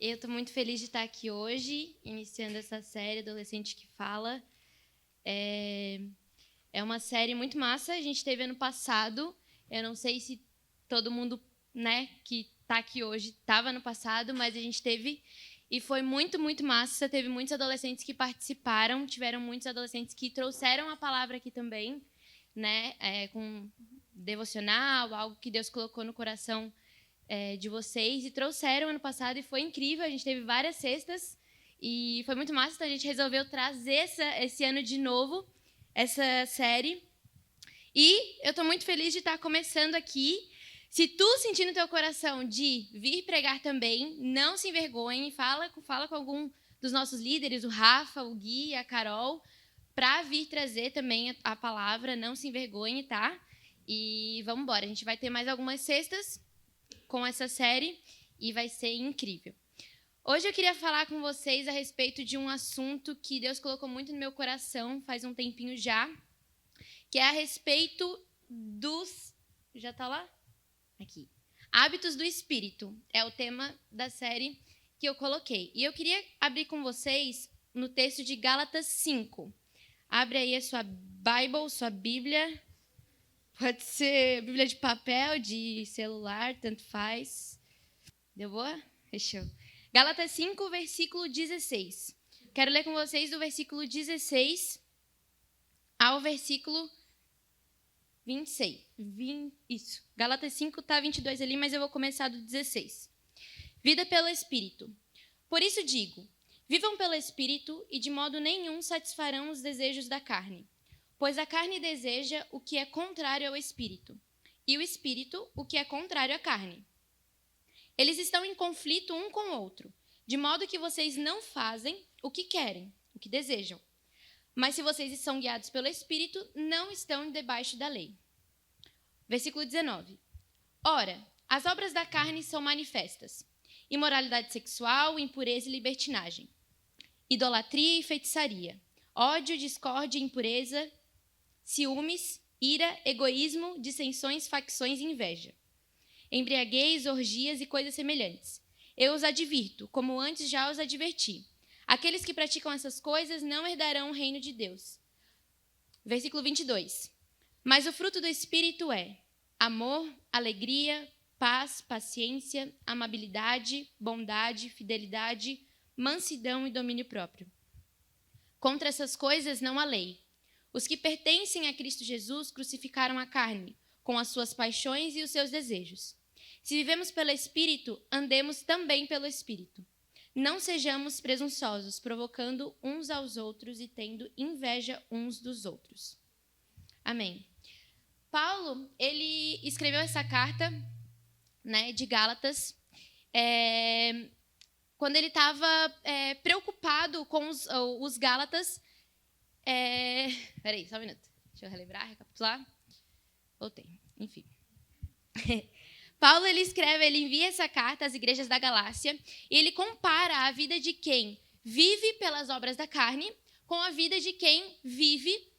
Eu estou muito feliz de estar aqui hoje, iniciando essa série Adolescente que Fala. É uma série muito massa, a gente teve ano passado. Eu não sei se todo mundo, que está aqui hoje estava ano passado, mas a gente teve e foi muito, muito massa. Teve muitos adolescentes que participaram, tiveram muitos adolescentes que trouxeram a palavra aqui também, com devocional, algo que Deus colocou no coração de vocês, e trouxeram ano passado, e foi incrível. A gente teve várias cestas e foi muito massa, então a gente resolveu trazer esse ano de novo essa série. E eu estou muito feliz de estar começando aqui. Se tu sentir no teu coração de vir pregar também, não se envergonhe, fala com algum dos nossos líderes, o Rafa, o Gui, a Carol, para vir trazer também a palavra. Não se envergonhe, tá? E vamos embora, a gente vai ter mais algumas cestas com essa série e vai ser incrível. Hoje eu queria falar com vocês a respeito de um assunto que Deus colocou muito no meu coração faz um tempinho já, que é a respeito dos... Já tá lá? Aqui. Hábitos do Espírito. É o tema da série que eu coloquei. E eu queria abrir com vocês no texto de Gálatas 5. Abre aí a sua Bible, sua Bíblia. Pode ser Bíblia de papel, de celular, tanto faz. Deu boa? Fechou. Gálatas 5, versículo 16. Quero ler com vocês do versículo 16 ao versículo 26. Isso. Gálatas 5 está 22 ali, mas eu vou começar do 16. Vida pelo Espírito. Por isso digo, vivam pelo Espírito e de modo nenhum satisfarão os desejos da carne. Pois a carne deseja o que é contrário ao Espírito, e o Espírito o que é contrário à carne. Eles estão em conflito um com o outro, de modo que vocês não fazem o que querem, o que desejam. Mas se vocês são guiados pelo Espírito, não estão debaixo da lei. Versículo 19. Ora, as obras da carne são manifestas: imoralidade sexual, impureza e libertinagem, idolatria e feitiçaria, ódio, discórdia e impureza, ciúmes, ira, egoísmo, dissensões, facções e inveja, embriaguez, orgias e coisas semelhantes. Eu os advirto, como antes já os adverti. Aqueles que praticam essas coisas não herdarão o reino de Deus. Versículo 22. Mas o fruto do Espírito é amor, alegria, paz, paciência, amabilidade, bondade, fidelidade, mansidão e domínio próprio. Contra essas coisas não há lei. Os que pertencem a Cristo Jesus crucificaram a carne, com as suas paixões e os seus desejos. Se vivemos pelo Espírito, andemos também pelo Espírito. Não sejamos presunçosos, provocando uns aos outros e tendo inveja uns dos outros. Amém. Paulo, ele escreveu essa carta, de Gálatas, quando ele estava preocupado com os Gálatas. Peraí, só um minuto. Deixa eu relembrar, recapitular. Voltei. Enfim. Paulo, ele envia essa carta às igrejas da Galácia e ele compara a vida de quem vive pelas obras da carne com a vida de quem vive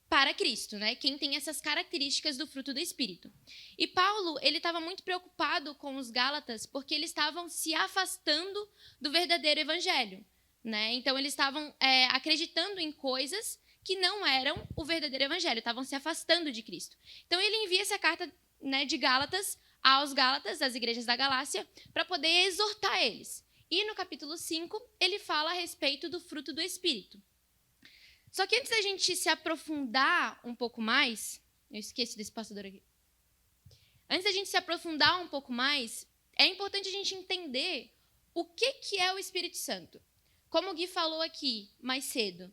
para Cristo, Quem tem essas características do fruto do Espírito. E Paulo, ele estava muito preocupado com os Gálatas porque eles estavam se afastando do verdadeiro evangelho, Então, eles estavam acreditando em coisas que não eram o verdadeiro evangelho, estavam se afastando de Cristo. Então, ele envia essa carta, de Gálatas aos Gálatas, das igrejas da Galácia, para poder exortar eles. E no capítulo 5, ele fala a respeito do fruto do Espírito. Só que antes da gente se aprofundar um pouco mais, eu esqueci desse passador aqui. Antes da gente se aprofundar um pouco mais, é importante a gente entender o que é o Espírito Santo. Como o Gui falou aqui mais cedo,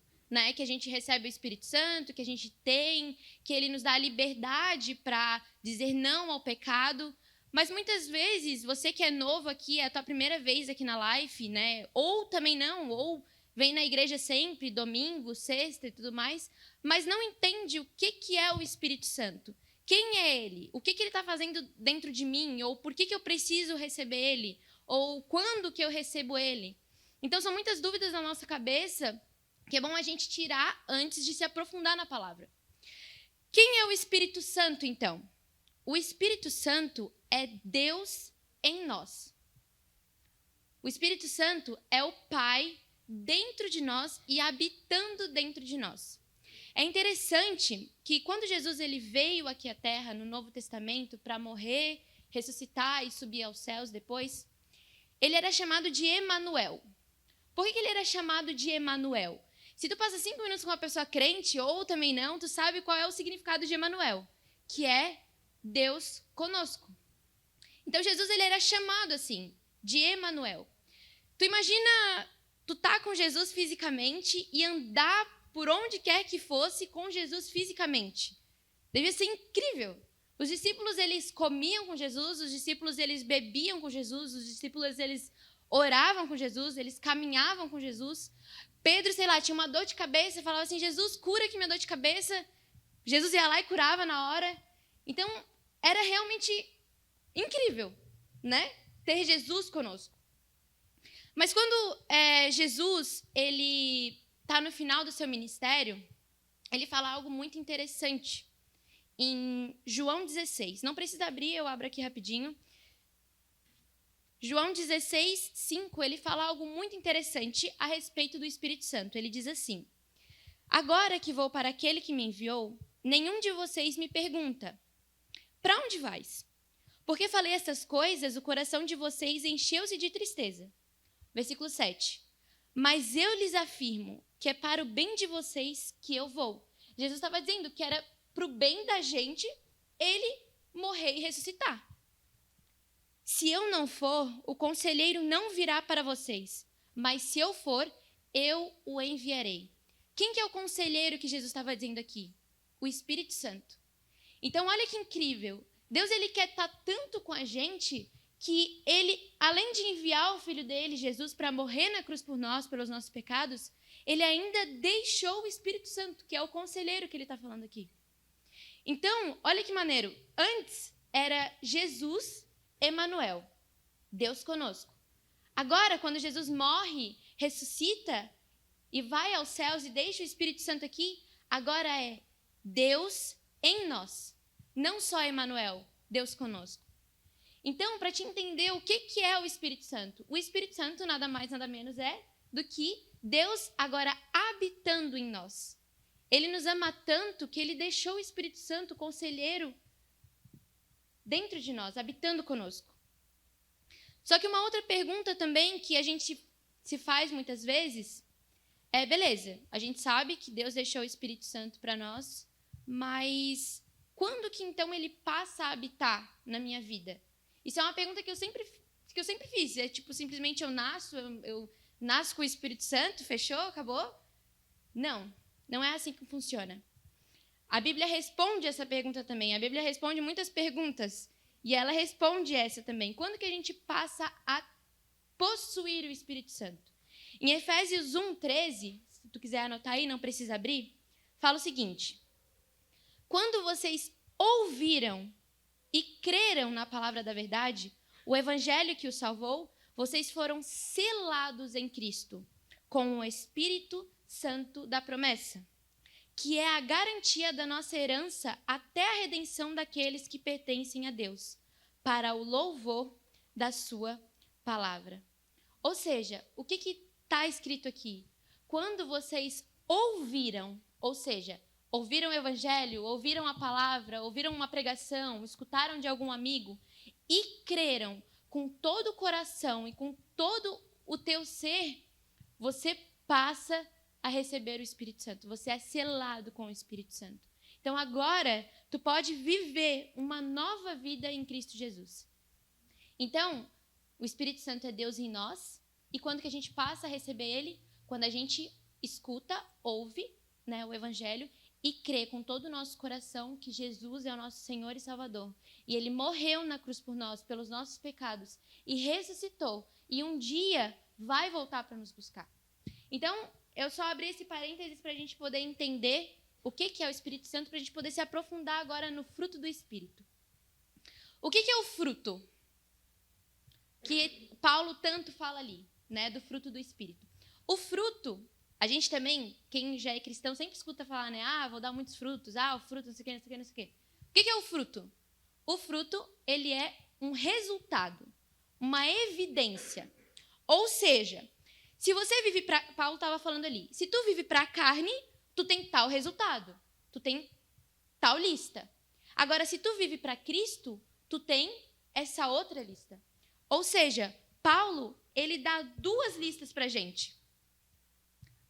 que a gente recebe o Espírito Santo, que a gente tem, que ele nos dá a liberdade para dizer não ao pecado. Mas muitas vezes, você que é novo aqui, é a tua primeira vez aqui na Life, ou também não, ou vem na igreja sempre, domingo, sexta e tudo mais, mas não entende o que é o Espírito Santo. Quem é ele? O que ele está fazendo dentro de mim? Ou por que eu preciso receber ele? Ou quando que eu recebo ele? Então, são muitas dúvidas na nossa cabeça que é bom a gente tirar antes de se aprofundar na palavra. Quem é o Espírito Santo, então? O Espírito Santo é Deus em nós. O Espírito Santo é o Pai dentro de nós e habitando dentro de nós. É interessante que quando Jesus ele veio aqui à Terra, no Novo Testamento, para morrer, ressuscitar e subir aos céus depois, ele era chamado de Emanuel. Por que ele era chamado de Emanuel? Se tu passa 5 minutos com uma pessoa crente, ou também não, tu sabe qual é o significado de Emanuel, que é Deus conosco. Então, Jesus ele era chamado assim, de Emanuel. Tu imagina, tu tá com Jesus fisicamente e andar por onde quer que fosse com Jesus fisicamente. Devia ser incrível. Os discípulos, eles comiam com Jesus, os discípulos, eles bebiam com Jesus, os discípulos, eles oravam com Jesus, eles caminhavam com Jesus. Pedro, sei lá, tinha uma dor de cabeça, falava assim, Jesus, cura aqui minha dor de cabeça. Jesus ia lá e curava na hora. Então, era realmente incrível, né? Ter Jesus conosco. Mas quando Jesus, ele está no final do seu ministério, ele fala algo muito interessante. Em João 16, não precisa abrir, eu abro aqui rapidinho. João 16, 5, ele fala algo muito interessante a respeito do Espírito Santo. Ele diz assim, agora que vou para aquele que me enviou, nenhum de vocês me pergunta, para onde vais? Porque falei essas coisas, o coração de vocês encheu-se de tristeza. Versículo 7, mas eu lhes afirmo que é para o bem de vocês que eu vou. Jesus estava dizendo que era para o bem da gente, ele morrer e ressuscitar. Se eu não for, o conselheiro não virá para vocês, mas se eu for, eu o enviarei. Quem que é o conselheiro que Jesus estava dizendo aqui? O Espírito Santo. Então, olha que incrível. Deus ele quer estar tanto com a gente que ele, além de enviar o Filho dele, Jesus, para morrer na cruz por nós, pelos nossos pecados, ele ainda deixou o Espírito Santo, que é o conselheiro que ele está falando aqui. Então, olha que maneiro. Antes era Jesus, Emanuel, Deus conosco. Agora, quando Jesus morre, ressuscita e vai aos céus e deixa o Espírito Santo aqui, agora é Deus em nós. Não só Emanuel, Deus conosco. Então, para te entender o que é o Espírito Santo, o Espírito Santo nada mais, nada menos é do que Deus agora habitando em nós. Ele nos ama tanto que ele deixou o Espírito Santo, o conselheiro, dentro de nós, habitando conosco. Só que uma outra pergunta também que a gente se faz muitas vezes é, beleza, a gente sabe que Deus deixou o Espírito Santo para nós, mas quando que então ele passa a habitar na minha vida? Isso é uma pergunta que eu sempre fiz. É tipo, simplesmente eu nasço com o Espírito Santo, fechou, acabou? Não é assim que funciona. A Bíblia responde essa pergunta também. A Bíblia responde muitas perguntas. E ela responde essa também. Quando que a gente passa a possuir o Espírito Santo? Em Efésios 1:13, se tu quiser anotar aí, não precisa abrir, fala o seguinte. Quando vocês ouviram e creram na palavra da verdade, o evangelho que os salvou, vocês foram selados em Cristo, com o Espírito Santo da promessa, que é a garantia da nossa herança até a redenção daqueles que pertencem a Deus, para o louvor da sua palavra. Ou seja, o que está escrito aqui? Quando vocês ouviram, ou seja, ouviram o evangelho, ouviram a palavra, ouviram uma pregação, escutaram de algum amigo e creram com todo o coração e com todo o teu ser, você passa a receber o Espírito Santo. Você é selado com o Espírito Santo. Então agora tu pode viver uma nova vida em Cristo Jesus. Então, o Espírito Santo é Deus em nós, e quando que a gente passa a receber ele? Quando a gente escuta, ouve, né, o evangelho e crê com todo o nosso coração que Jesus é o nosso Senhor e Salvador. E ele morreu na cruz por nós, pelos nossos pecados, e ressuscitou. E um dia vai voltar para nos buscar. Então, eu só abri esse parênteses para a gente poder entender o que é o Espírito Santo, para a gente poder se aprofundar agora no fruto do Espírito. O que é o fruto? Que Paulo tanto fala ali, né, do fruto do Espírito. O fruto, a gente também, quem já é cristão, sempre escuta falar, né, vou dar muitos frutos, o fruto, não sei o quê, não sei o quê, não sei o quê. O que é o fruto? O fruto, ele é um resultado, uma evidência. Ou seja, se você vive para... Paulo estava falando ali. Se tu vive para a carne, tu tem tal resultado. Tu tem tal lista. Agora, se tu vive para Cristo, tu tem essa outra lista. Ou seja, Paulo, ele dá 2 listas para a gente.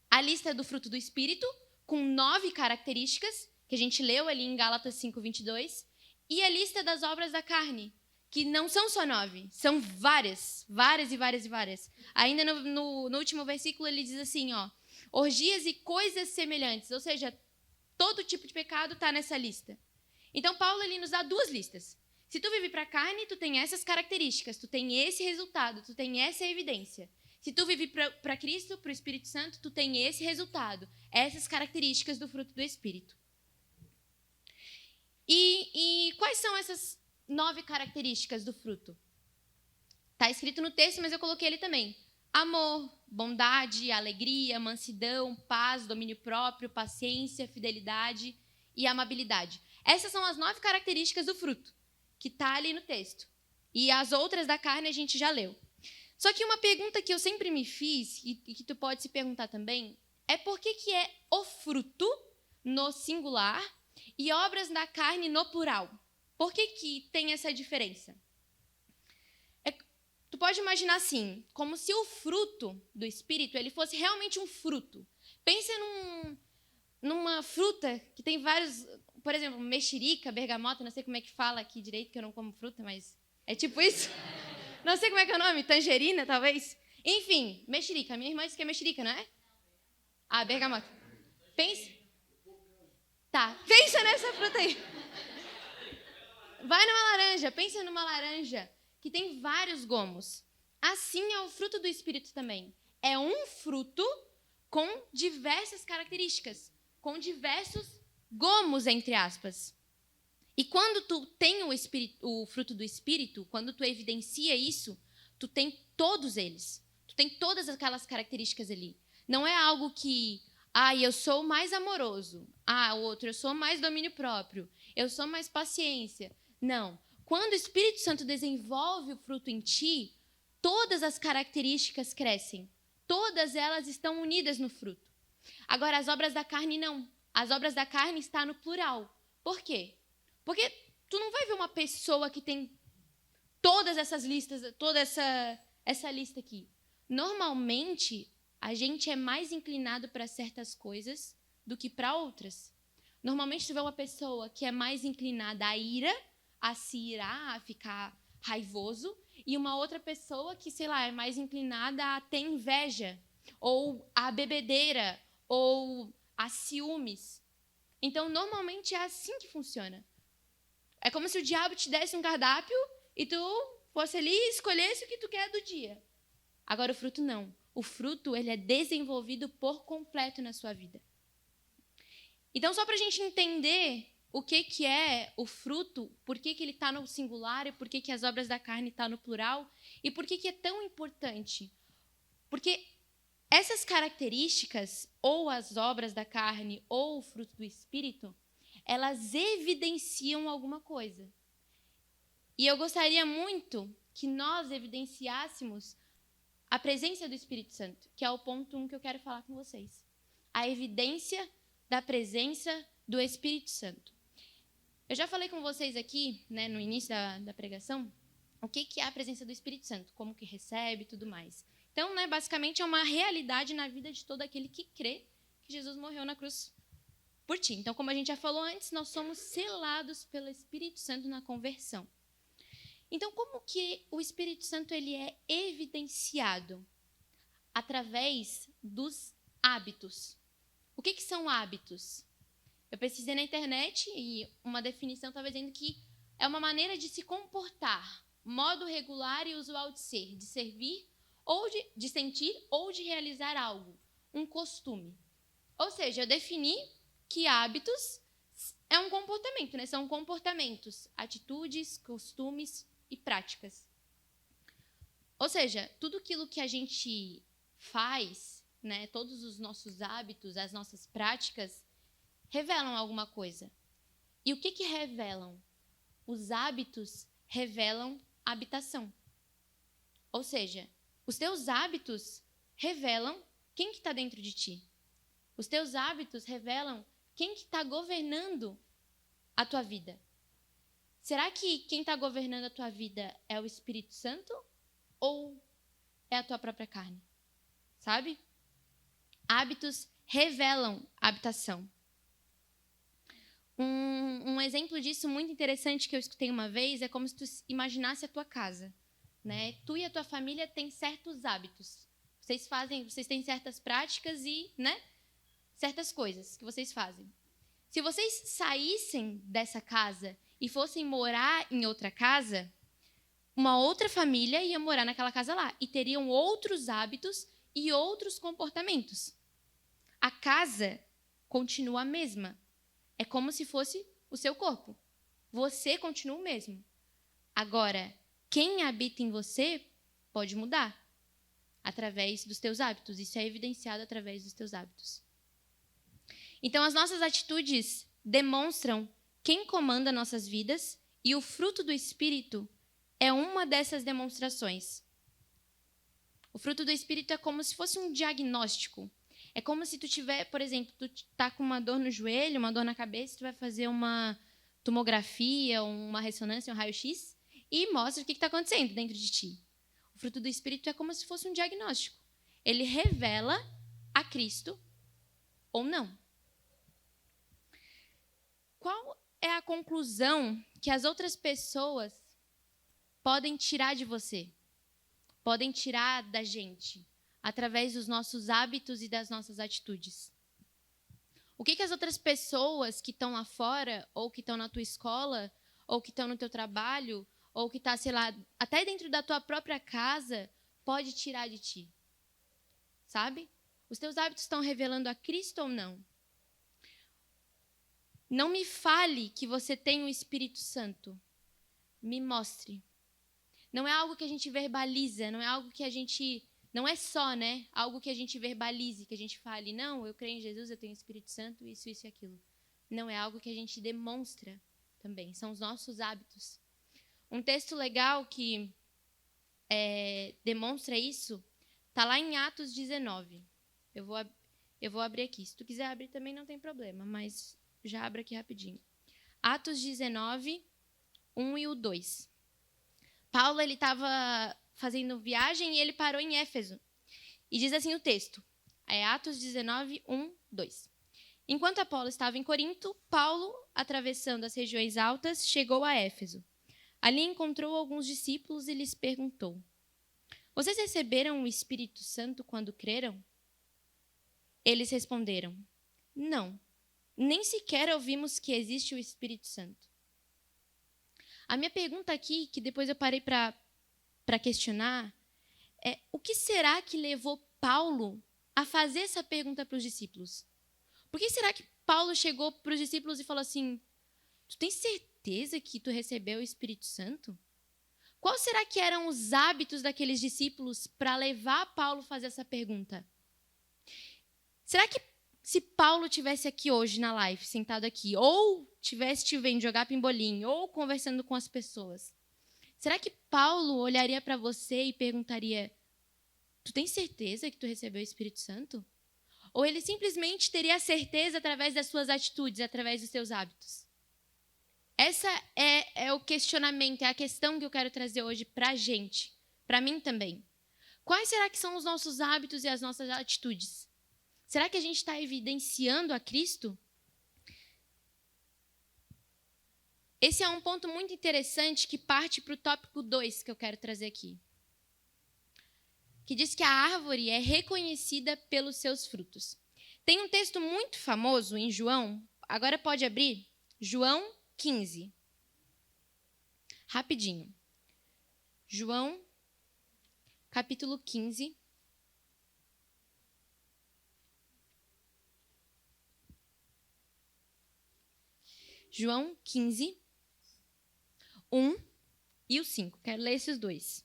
A lista do fruto do Espírito, com 9 características, que a gente leu ali em Gálatas 5:22, e a lista das obras da carne, que não são só 9, são várias. Ainda no último versículo ele diz assim, ó, orgias e coisas semelhantes, ou seja, todo tipo de pecado está nessa lista. Então, Paulo ele nos dá 2 listas. Se tu vive para a carne, tu tem essas características, tu tem esse resultado, tu tem essa evidência. Se tu vive para Cristo, para o Espírito Santo, tu tem esse resultado, essas características do fruto do Espírito. E quais são essas 9 características do fruto? Está escrito no texto, mas eu coloquei ele também. Amor, bondade, alegria, mansidão, paz, domínio próprio, paciência, fidelidade e amabilidade. Essas são as 9 características do fruto, que está ali no texto. E as outras da carne a gente já leu. Só que uma pergunta que eu sempre me fiz, e que tu pode se perguntar também, é por que é o fruto no singular e obras da carne no plural? Por que tem essa diferença? Tu pode imaginar assim, como se o fruto do Espírito ele fosse realmente um fruto. Pensa numa fruta que tem vários, por exemplo, mexerica, bergamota, não sei como é que fala aqui direito, que eu não como fruta, mas é tipo isso. Não sei como é que é o nome, tangerina, talvez. Enfim, mexerica. Minha irmã disse que é mexerica, não é? Ah, bergamota. Pensa. Tá, pensa nessa fruta aí. Vai numa laranja, pensa numa laranja que tem vários gomos. Assim é o fruto do Espírito também. É um fruto com diversas características, com diversos gomos, entre aspas. E quando tu tem o fruto do Espírito, quando tu evidencia isso, tu tem todos eles. Tu tem todas aquelas características ali. Não é algo que, eu sou mais amoroso. O outro, eu sou mais domínio próprio. Eu sou mais paciência. Não. Quando o Espírito Santo desenvolve o fruto em ti, todas as características crescem. Todas elas estão unidas no fruto. Agora, as obras da carne não. As obras da carne estão no plural. Por quê? Porque tu não vai ver uma pessoa que tem todas essas listas, toda essa lista aqui. Normalmente, a gente é mais inclinado para certas coisas do que para outras. Normalmente, tu vê uma pessoa que é mais inclinada à ira, a se irar, a ficar raivoso, e uma outra pessoa que, sei lá, é mais inclinada a ter inveja, ou a bebedeira, ou a ciúmes. Então, normalmente é assim que funciona. É como se o diabo te desse um cardápio e tu fosse ali e escolhesse o que tu quer do dia. Agora, o fruto não. O fruto, ele é desenvolvido por completo na sua vida. Então, só para a gente entender o que é o fruto, por que ele está no singular e por que as obras da carne estão no plural e por que é tão importante. Porque essas características, ou as obras da carne ou o fruto do Espírito, elas evidenciam alguma coisa. E eu gostaria muito que nós evidenciássemos a presença do Espírito Santo, que é o ponto 1 que eu quero falar com vocês. A evidência da presença do Espírito Santo. Eu já falei com vocês aqui, né, no início da pregação, o que é a presença do Espírito Santo, como que recebe e tudo mais. Então, né, basicamente é uma realidade na vida de todo aquele que crê que Jesus morreu na cruz por ti. Então, como a gente já falou antes, nós somos selados pelo Espírito Santo na conversão. Então, como que o Espírito Santo ele é evidenciado? Através dos hábitos. O que são hábitos? Eu pesquisei na internet e uma definição estava dizendo que é uma maneira de se comportar, modo regular e usual de ser, de servir, ou de sentir ou de realizar algo, um costume. Ou seja, eu defini que hábitos é um comportamento, né? São comportamentos, atitudes, costumes e práticas. Ou seja, tudo aquilo que a gente faz, né? Todos os nossos hábitos, as nossas práticas, revelam alguma coisa. E o que revelam? Os hábitos revelam habitação. Ou seja, Os teus hábitos revelam quem que está dentro de ti. Os teus hábitos revelam quem que está governando a tua vida. Será que quem está governando a tua vida é o Espírito Santo ou é a tua própria carne? Sabe? Hábitos revelam habitação. Um exemplo disso muito interessante que eu escutei uma vez é como se tu imaginasse a tua casa, né? Tu e a tua família têm certos hábitos. Vocês têm certas práticas e, né, certas coisas que vocês fazem. Se vocês saíssem dessa casa e fossem morar em outra casa, uma outra família ia morar naquela casa lá e teriam outros hábitos e outros comportamentos. A casa continua a mesma. É como se fosse o seu corpo. Você continua o mesmo. Agora, quem habita em você pode mudar através dos teus hábitos. Isso é evidenciado através dos teus hábitos. Então, as nossas atitudes demonstram quem comanda nossas vidas e o fruto do Espírito é uma dessas demonstrações. O fruto do Espírito é como se fosse um diagnóstico. É como se tu tiver, por exemplo, tu tá com uma dor no joelho, uma dor na cabeça, tu vai fazer uma tomografia, uma ressonância, um raio-x e mostra o que está acontecendo dentro de ti. O fruto do Espírito é como se fosse um diagnóstico. Ele revela a Cristo ou não. Qual é a conclusão que as outras pessoas podem tirar de você? Podem tirar da gente? Através dos nossos hábitos e das nossas atitudes. O que as outras pessoas que estão lá fora, ou que estão na tua escola, ou que estão no teu trabalho, ou que está, sei lá, até dentro da tua própria casa, pode tirar de ti? Sabe? Os teus hábitos estão revelando a Cristo ou não? Não me fale que você tem o Espírito Santo. Me mostre. Não é algo que a gente verbaliza, não é algo que a gente... Não é só, né, algo que a gente verbalize, que a gente fale, não, eu creio em Jesus, eu tenho o Espírito Santo, isso e aquilo. Não, é algo que a gente demonstra também, são os nossos hábitos. Um texto legal que demonstra isso, está lá em Atos 19. Eu vou abrir aqui, se tu quiser abrir também não tem problema, mas já abro aqui rapidinho. Atos 19, 1 e o 2. Paulo, ele estava fazendo viagem e ele parou em Éfeso. E diz assim o texto, é Atos 19, 1, 2. Enquanto Apolo estava em Corinto, Paulo, atravessando as regiões altas, chegou a Éfeso. Ali encontrou alguns discípulos e lhes perguntou, vocês receberam o Espírito Santo quando creram? Eles responderam, não, nem sequer ouvimos que existe o Espírito Santo. A minha pergunta aqui, que depois eu parei para questionar, é o que será que levou Paulo a fazer essa pergunta para os discípulos? Por que será que Paulo chegou para os discípulos e falou assim, tu tens certeza que tu recebeu o Espírito Santo? Qual será que eram os hábitos daqueles discípulos para levar Paulo a fazer essa pergunta? Será que se Paulo tivesse aqui hoje na live, sentado aqui, ou tivesse te vendo jogar pimbolim, ou conversando com as pessoas, será que Paulo olharia para você e perguntaria, tu tens certeza que tu recebeu o Espírito Santo? Ou ele simplesmente teria a certeza através das suas atitudes, através dos seus hábitos? Essa é o questionamento, é a questão que eu quero trazer hoje para a gente, para mim também. Quais será que são os nossos hábitos e as nossas atitudes? Será que a gente está evidenciando a Cristo? Esse é um ponto muito interessante que parte para o tópico 2 que eu quero trazer aqui. Que diz que a árvore é reconhecida pelos seus frutos. Tem um texto muito famoso em João, agora pode abrir, João 15. Rapidinho. João, capítulo 15. João 15, 1 e o 5. Quero ler esses dois.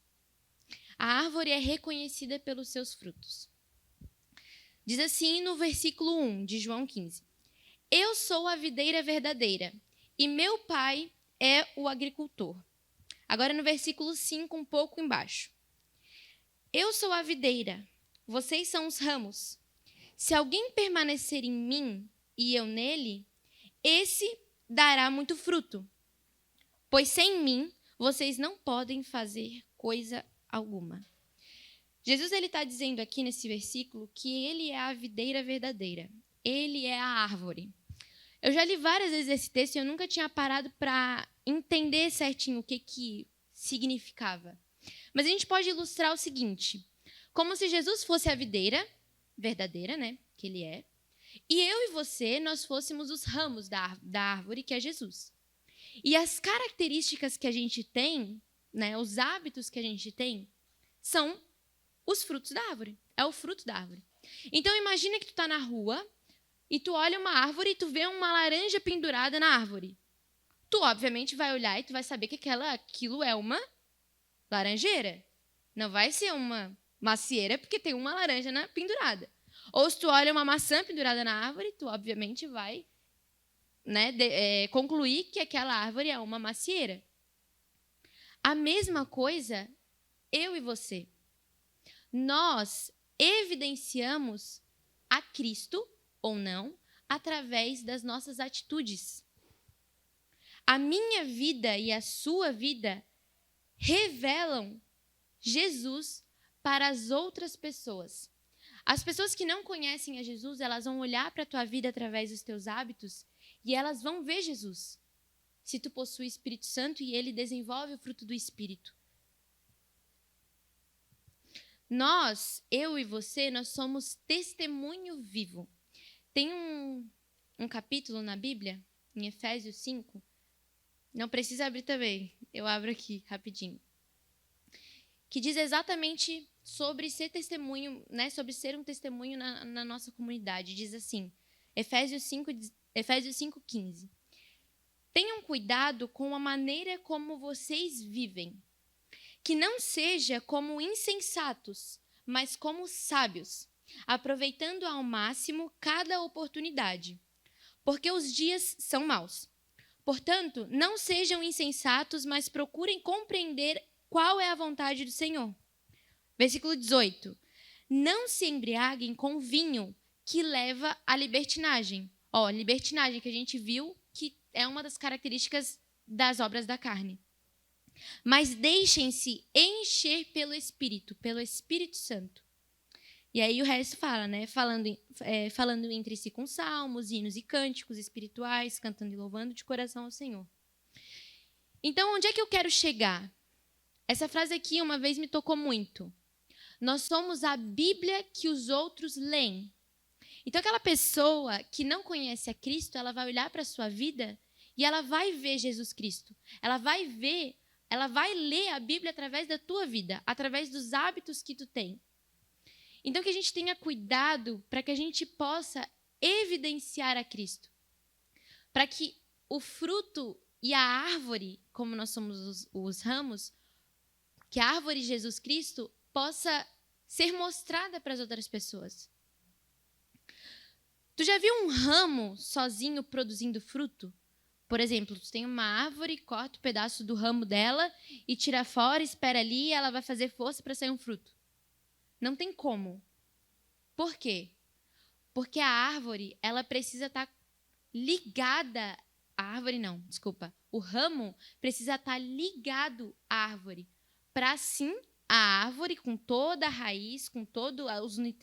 A árvore é reconhecida pelos seus frutos. Diz assim no versículo 1 de João 15. Eu sou a videira verdadeira e meu pai é o agricultor. Agora no versículo 5, um pouco embaixo. Eu sou a videira, vocês são os ramos. Se alguém permanecer em mim e eu nele, esse dará muito fruto. Pois sem mim, vocês não podem fazer coisa alguma. Jesus está dizendo aqui nesse versículo que ele é a videira verdadeira. Ele é a árvore. Eu já li várias vezes esse texto e eu nunca tinha parado para entender certinho o que significava. Mas a gente pode ilustrar o seguinte: como se Jesus fosse a videira verdadeira, né, que ele é, e eu e você, nós fôssemos os ramos da árvore, que é Jesus. E as características que a gente tem, né, os hábitos que a gente tem, são os frutos da árvore. É o fruto da árvore. Então, imagina que tu está na rua e tu olha uma árvore e tu vê uma laranja pendurada na árvore. Tu, obviamente, vai olhar e tu vai saber que aquilo é uma laranjeira. Não vai ser uma macieira porque tem uma laranja pendurada. Ou se tu olha uma maçã pendurada na árvore, tu, obviamente, vai, né, concluir que aquela árvore é uma macieira. A mesma coisa, eu e você. Nós evidenciamos a Cristo, ou não, através das nossas atitudes. A minha vida e a sua vida revelam Jesus para as outras pessoas. As pessoas que não conhecem a Jesus, elas vão olhar para a tua vida através dos teus hábitos e elas vão ver Jesus. Se tu possui o Espírito Santo e ele desenvolve o fruto do Espírito. Nós, eu e você, nós somos testemunho vivo. Tem um capítulo na Bíblia, em Efésios 5, não precisa abrir também, eu abro aqui rapidinho, que diz exatamente sobre ser testemunho, né, sobre ser um testemunho na nossa comunidade. Diz assim, Efésios 5:15. Tenham cuidado com a maneira como vocês vivem, que não seja como insensatos, mas como sábios, aproveitando ao máximo cada oportunidade, porque os dias são maus. Portanto, não sejam insensatos, mas procurem compreender qual é a vontade do Senhor. Versículo 18. Não se embriaguem com vinho que leva à libertinagem. Libertinagem que a gente viu que é uma das características das obras da carne. Mas deixem-se encher pelo Espírito Santo. E aí o resto fala, né? Falando entre si com salmos, hinos e cânticos espirituais, cantando e louvando de coração ao Senhor. Então, onde é que eu quero chegar? Essa frase aqui uma vez me tocou muito. Nós somos a Bíblia que os outros leem. Então, aquela pessoa que não conhece a Cristo, ela vai olhar para a sua vida e ela vai ver Jesus Cristo. Ela vai ler a Bíblia através da tua vida, através dos hábitos que tu tem. Então, que a gente tenha cuidado para que a gente possa evidenciar a Cristo. Para que o fruto e a árvore, como nós somos os ramos, que a árvore Jesus Cristo possa ser mostrada para as outras pessoas. Tu já viu um ramo sozinho produzindo fruto? Por exemplo, tu tem uma árvore, corta um pedaço do ramo dela e tira fora, espera ali e ela vai fazer força para sair um fruto. Não tem como. Por quê? Porque a árvore, ela precisa estar ligada. O ramo precisa estar ligado à árvore. Para assim, a árvore, com toda a raiz, com todos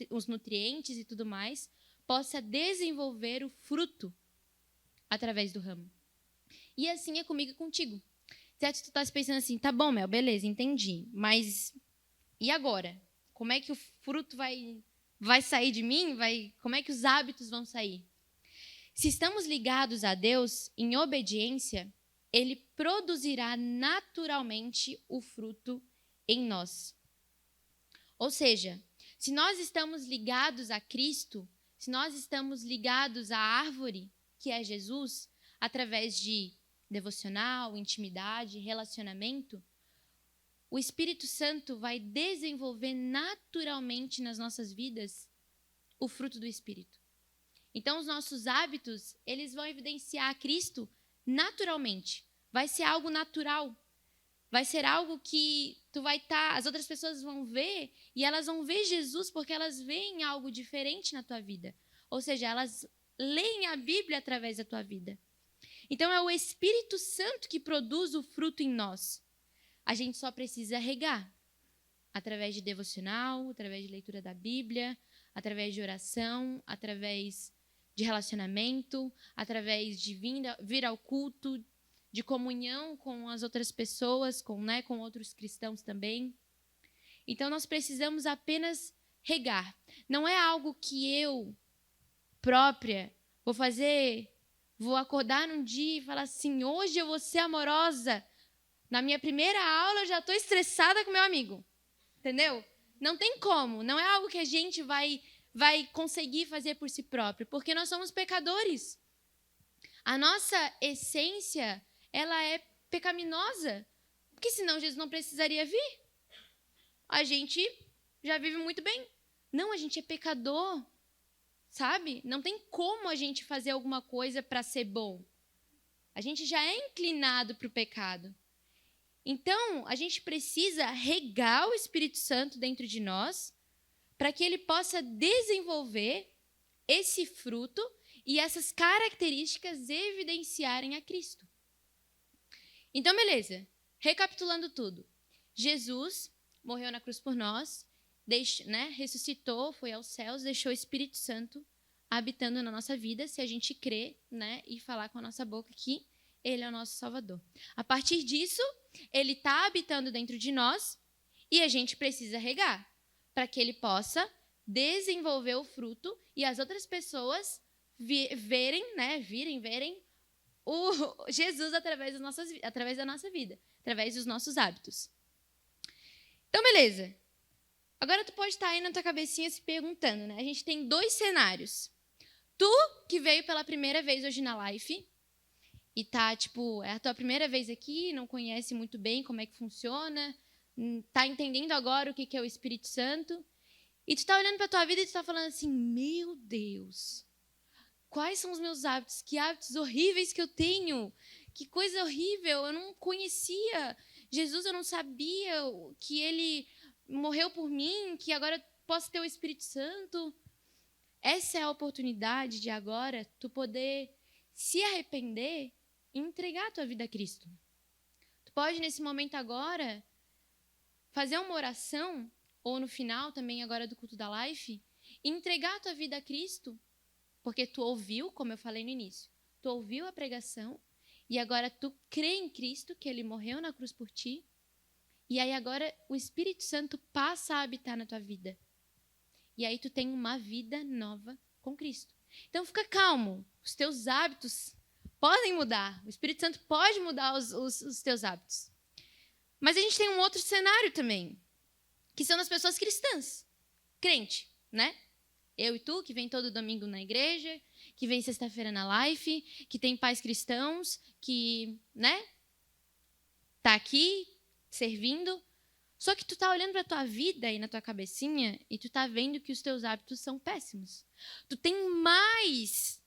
os nutrientes e tudo mais, possa desenvolver o fruto através do ramo. E assim é comigo e contigo. Certo? Tu tá pensando assim, tá bom, Mel, beleza, entendi. Mas e agora? Como é que o fruto vai sair de mim? Como é que os hábitos vão sair? Se estamos ligados a Deus em obediência, Ele produzirá naturalmente o fruto em nós. Ou seja, se nós estamos ligados a Cristo, se nós estamos ligados à árvore, que é Jesus, através de devocional, intimidade, relacionamento, o Espírito Santo vai desenvolver naturalmente nas nossas vidas o fruto do Espírito. Então, os nossos hábitos, eles vão evidenciar a Cristo naturalmente. Vai ser algo natural. Vai ser algo que tu vai estar, as outras pessoas vão ver e elas vão ver Jesus porque elas veem algo diferente na tua vida. Ou seja, elas leem a Bíblia através da tua vida. Então é o Espírito Santo que produz o fruto em nós. A gente só precisa regar. Através de devocional, através de leitura da Bíblia, através de oração, através de relacionamento, através de vir ao culto, de comunhão com as outras pessoas, com outros cristãos também. Então, nós precisamos apenas regar. Não é algo que eu própria vou acordar num dia e falar assim, hoje eu vou ser amorosa. Na minha primeira aula, eu já estou estressada com meu amigo. Entendeu? Não tem como. Não é algo que a gente vai conseguir fazer por si próprio, porque nós somos pecadores. A nossa essência, ela é pecaminosa, porque senão Jesus não precisaria vir. A gente já vive muito bem. Não, a gente é pecador, sabe? Não tem como a gente fazer alguma coisa para ser bom. A gente já é inclinado para o pecado. Então, a gente precisa regar o Espírito Santo dentro de nós para que ele possa desenvolver esse fruto e essas características evidenciarem a Cristo. Então, beleza. Recapitulando tudo. Jesus morreu na cruz por nós, ressuscitou, foi aos céus, deixou o Espírito Santo habitando na nossa vida, se a gente crer, e falar com a nossa boca que ele é o nosso Salvador. A partir disso, ele está habitando dentro de nós e a gente precisa regar para que ele possa desenvolver o fruto e as outras pessoas verem o Jesus através da nossa vida, através dos nossos hábitos. Então, beleza. Agora tu pode estar aí na tua cabecinha se perguntando, né? A gente tem 2 cenários. Tu, que veio pela primeira vez hoje na Life, e tá, é a tua primeira vez aqui, não conhece muito bem como é que funciona, tá entendendo agora o que é o Espírito Santo, e tu tá olhando pra tua vida e tu tá falando assim, meu Deus, quais são os meus hábitos? Que hábitos horríveis que eu tenho! Que coisa horrível! Eu não conhecia Jesus, eu não sabia que ele morreu por mim, que agora posso ter o Espírito Santo. Essa é a oportunidade de agora tu poder se arrepender e entregar a tua vida a Cristo. Tu pode, nesse momento agora, fazer uma oração, ou no final também agora do culto da Life, e entregar a tua vida a Cristo, porque tu ouviu, como eu falei no início, tu ouviu a pregação, e agora tu crê em Cristo, que ele morreu na cruz por ti, e aí agora o Espírito Santo passa a habitar na tua vida. E aí tu tem uma vida nova com Cristo. Então fica calmo, os teus hábitos podem mudar, o Espírito Santo pode mudar os teus hábitos. Mas a gente tem um outro cenário também, que são das pessoas cristãs, crente, né? Eu e tu, que vem todo domingo na igreja, que vem sexta-feira na Life, que tem pais cristãos, que, tá aqui servindo. Só que tu tá olhando pra tua vida aí na tua cabecinha e tu tá vendo que os teus hábitos são péssimos. Tu tem mais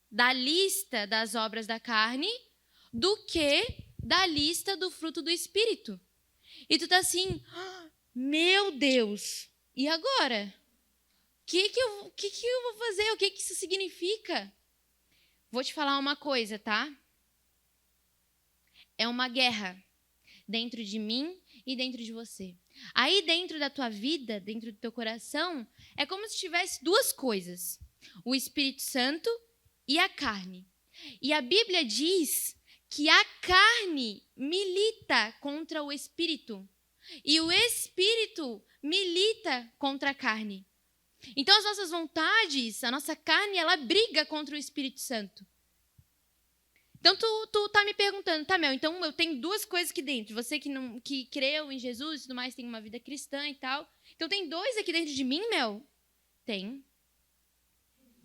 da lista das obras da carne do que da lista do fruto do Espírito. E tu tá assim, meu Deus, e agora? O que eu vou fazer? O que isso significa? Vou te falar uma coisa, tá? É uma guerra dentro de mim e dentro de você. Aí dentro da tua vida, dentro do teu coração, é como se tivesse 2 coisas. O Espírito Santo e a carne. E a Bíblia diz que a carne milita contra o Espírito. E o Espírito milita contra a carne. Então as nossas vontades, a nossa carne, ela briga contra o Espírito Santo. Então, tu tá me perguntando, tá, Mel, então eu tenho 2 coisas aqui dentro. Você que creu em Jesus e tudo mais, tem uma vida cristã e tal. Então, tem 2 aqui dentro de mim, Mel? Tem.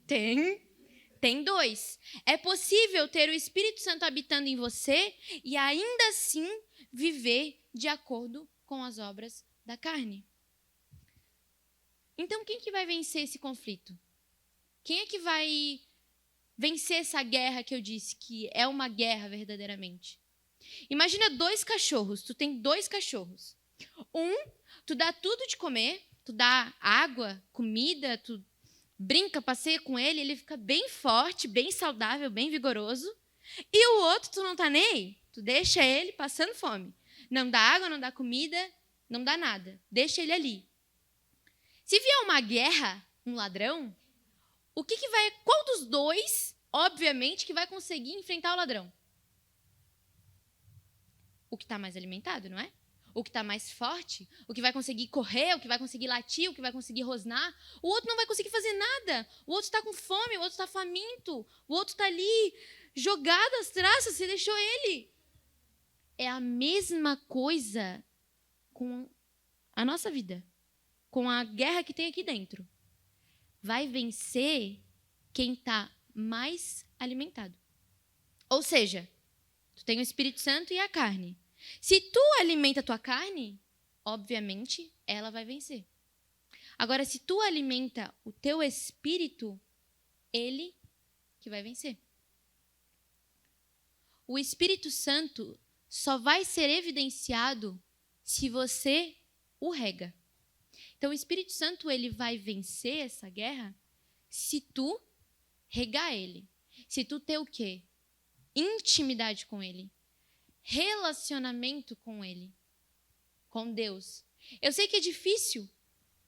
Tem 2. É possível ter o Espírito Santo habitando em você e ainda assim viver de acordo com as obras da carne. Então, quem que vai vencer esse conflito? Quem é que vai vencer essa guerra que eu disse, que é uma guerra verdadeiramente? Imagina 2 cachorros. Tu tem 2 cachorros. Tu dá tudo de comer, tu dá água, comida, tu brinca, passeia com ele, ele fica bem forte, bem saudável, bem vigoroso. E o outro, tu não tá nem aí. Tu deixa ele passando fome. Não dá água, não dá comida, não dá nada. Deixa ele ali. Se vier uma guerra, um ladrão, qual dos 2, obviamente, que vai conseguir enfrentar o ladrão? O que está mais alimentado, não é? O que está mais forte, o que vai conseguir correr, o que vai conseguir latir, o que vai conseguir rosnar. O outro não vai conseguir fazer nada. O outro está com fome, o outro está faminto. O outro está ali, jogado às traças, você deixou ele. É a mesma coisa com a nossa vida, com a guerra que tem aqui dentro. Vai vencer quem está mais alimentado. Ou seja, tu tem o Espírito Santo e a carne. Se tu alimenta a tua carne, obviamente, ela vai vencer. Agora, se tu alimenta o teu espírito, ele que vai vencer. O Espírito Santo só vai ser evidenciado se você o rega. Então, o Espírito Santo ele vai vencer essa guerra se tu regar ele. Se tu ter o quê? Intimidade com ele. Relacionamento com ele. Com Deus. Eu sei que é difícil,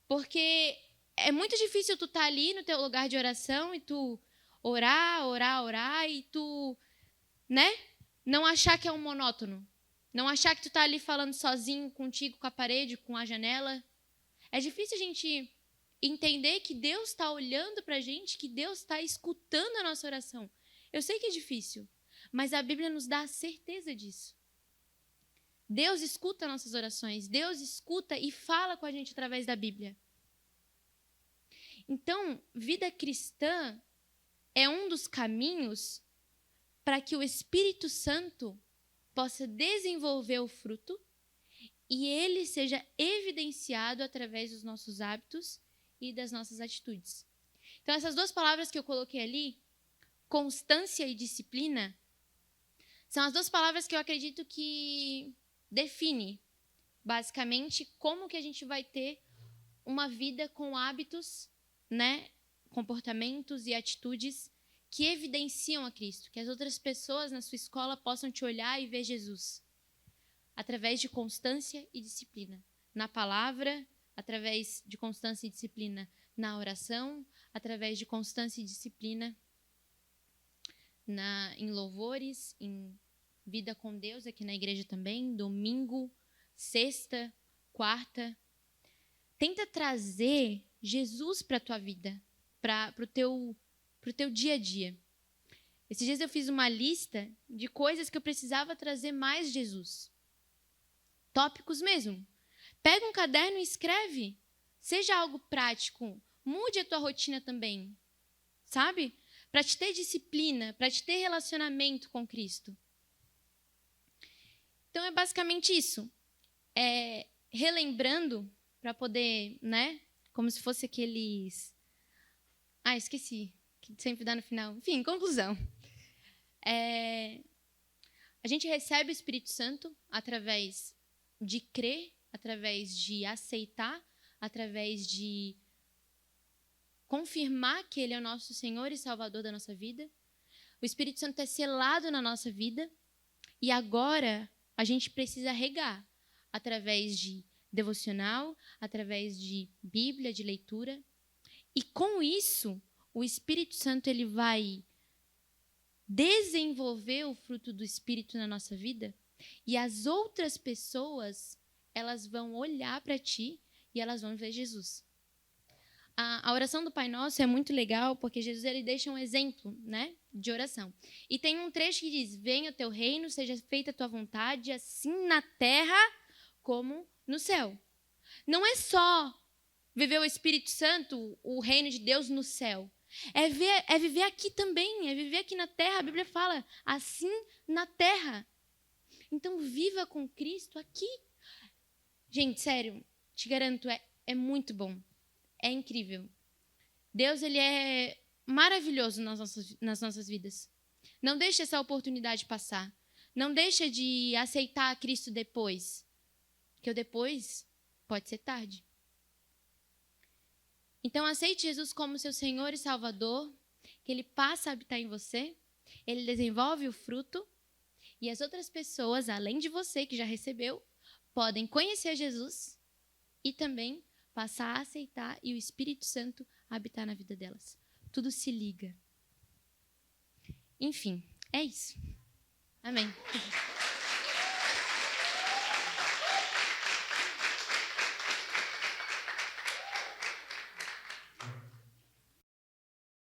porque é muito difícil tu estar ali no teu lugar de oração e tu orar e tu, né? Não achar que é um monótono. Não achar que tu tá ali falando sozinho, contigo, com a parede, com a janela. É difícil a gente entender que Deus está olhando para a gente, que Deus está escutando a nossa oração. Eu sei que é difícil, mas a Bíblia nos dá a certeza disso. Deus escuta nossas orações, Deus escuta e fala com a gente através da Bíblia. Então, vida cristã é um dos caminhos para que o Espírito Santo possa desenvolver o fruto e ele seja evidenciado através dos nossos hábitos e das nossas atitudes. Então, essas 2 palavras que eu coloquei ali, constância e disciplina, são as 2 palavras que eu acredito que define, basicamente, como que a gente vai ter uma vida com hábitos, né, comportamentos e atitudes que evidenciam a Cristo, que as outras pessoas na sua escola possam te olhar e ver Jesus. Através de constância e disciplina. Na palavra, através de constância e disciplina na oração, através de constância e disciplina em louvores, em vida com Deus, aqui na igreja também, domingo, sexta, quarta. Tenta trazer Jesus para a tua vida, para o teu dia a dia. Esses dias eu fiz uma lista de coisas que eu precisava trazer mais Jesus. Tópicos mesmo. Pega um caderno e escreve. Seja algo prático. Mude a tua rotina também. Sabe? Para te ter disciplina, para te ter relacionamento com Cristo. Então é basicamente isso. Relembrando, para poder, né? Como se fosse aqueles... esqueci. Que sempre dá no final. Enfim, conclusão. A gente recebe o Espírito Santo através de crer, através de aceitar, através de confirmar que Ele é o nosso Senhor e Salvador da nossa vida. O Espírito Santo é selado na nossa vida e agora a gente precisa regar através de devocional, através de Bíblia, de leitura. E com isso, o Espírito Santo ele vai desenvolver o fruto do Espírito na nossa vida e as outras pessoas, elas vão olhar para ti e elas vão ver Jesus. A oração do Pai Nosso é muito legal porque Jesus ele deixa um exemplo, né, de oração. E tem um trecho que diz: venha o teu reino, seja feita a tua vontade, assim na terra como no céu. Não é só viver o Espírito Santo, o reino de Deus no céu. É viver aqui também, é viver aqui na terra. A Bíblia fala, assim na terra. Então, viva com Cristo aqui. Gente, sério, te garanto, é muito bom. É incrível. Deus, ele é maravilhoso nas nossas vidas. Não deixe essa oportunidade passar. Não deixa de aceitar Cristo depois, porque o depois pode ser tarde. Então, aceite Jesus como seu Senhor e Salvador, que Ele passa a habitar em você, Ele desenvolve o fruto, e as outras pessoas, além de você que já recebeu, podem conhecer Jesus e também passar a aceitar e o Espírito Santo habitar na vida delas. Tudo se liga. Enfim, é isso. Amém.